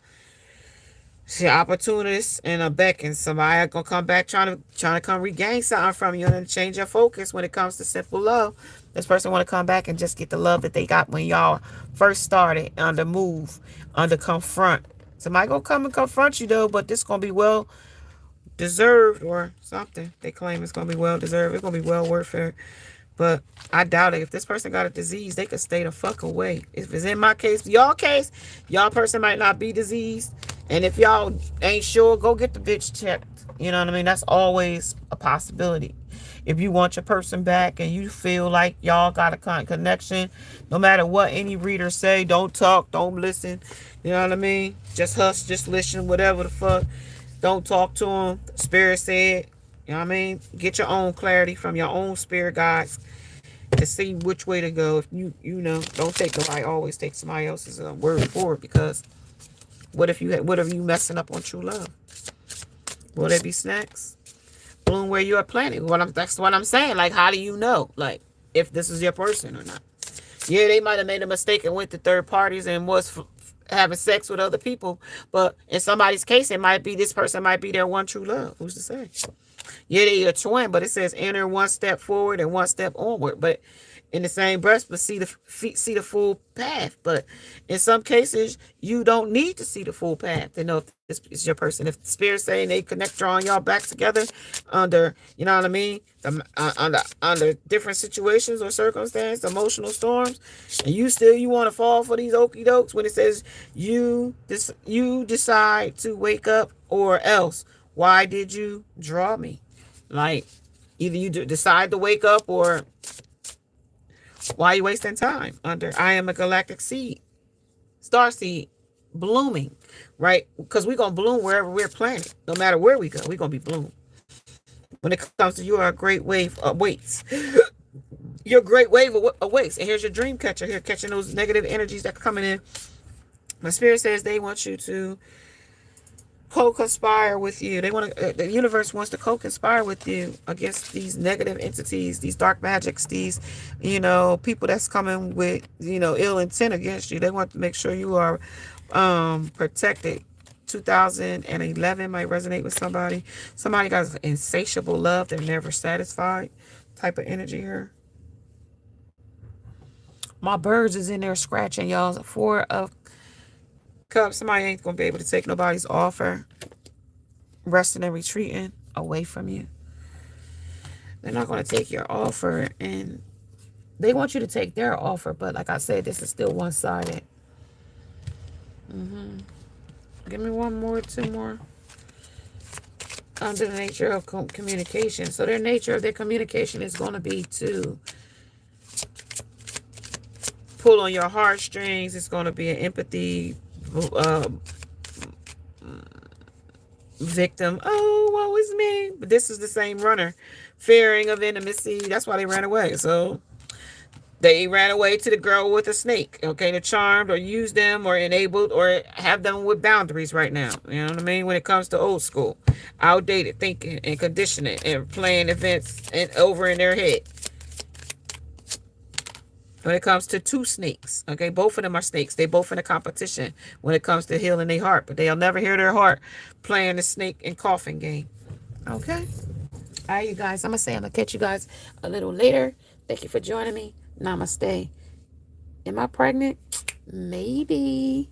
opportunities and a beckon. Somebody gonna come back trying to come regain something from you and change your focus when it comes to simple love. This person want to come back and just get the love that they got when y'all first started on the move, on the confront. Somebody gonna come and confront you though, but this gonna be well deserved or something. They claim it's gonna be well deserved. It's gonna be well worth it. But I doubt it. If this person got a disease, they could stay the fuck away. If it's in my case, y'all person might not be diseased. And if y'all ain't sure, go get the bitch checked. You know what I mean? That's always a possibility. If you want your person back and you feel like y'all got a connection, no matter what any reader say, don't talk, don't listen. You know what I mean? Just hush, just listen, whatever the fuck. Don't talk to them. Spirit said, you know what I mean? Get your own clarity from your own spirit guides to see which way to go. If you don't take the right, always take somebody else's word for it, because what if you messing up on true love? Will there be snacks? Bloom where you are planting. That's what I'm saying. Like, how do you know? Like, if this is your person or not? Yeah, they might have made a mistake and went to third parties and was having sex with other people. But in somebody's case, this person might be their one true love. Who's to say? Yeah, they're a twin, but it says enter one step forward and one step onward. But in the same breath, but see the full path. But in some cases, you don't need to see the full path to know if this is your person. If the spirit's saying they connect, drawing y'all back together under, you know what I mean, under different situations or circumstances, emotional storms, and you want to fall for these okey dokes when it says you decide to wake up, or else why did you draw me? Like, either you decide to wake up, or why are you wasting time under I am a galactic seed, star seed, blooming, right? Because we're going to bloom wherever we're planted. No matter where we go, we're going to be bloom. When it comes to you are a great wave awaits. Your great wave awaits. And here's your dream catcher here, catching those negative energies that are coming in. My spirit says they want you to co-conspire with you. They want to. The universe wants to co-conspire with you against these negative entities, these dark magics, these, people that's coming with, ill intent against you. They want to make sure you are protected. 2011 might resonate with somebody. Somebody got insatiable love. They're never satisfied type of energy here. My birds is in there scratching, y'all. 4 of Cups. Somebody ain't gonna be able to take nobody's offer. Resting and retreating away from you. They're not gonna take your offer, and they want you to take their offer. But like I said, this is still one-sided. Give me one more, 2 more. Under the nature of communication. So their nature of their communication is going to be to pull on your heartstrings. It's going to be an empathy victim. Oh, woe is me. But this is the same runner. Fearing of intimacy. That's why they ran away. So they ran away to the girl with a snake. Okay, they're charmed or use them or enabled or have them with boundaries right now. You know what I mean? When it comes to old school, outdated thinking and conditioning and playing events and over in their head. When it comes to 2 snakes, okay, both of them are snakes. They both in a competition when it comes to healing their heart, but they'll never hear their heart playing the snake and coffin game. Okay. All right, you guys. I'm gonna catch you guys a little later. Thank you for joining me. Namaste. Am I pregnant? Maybe.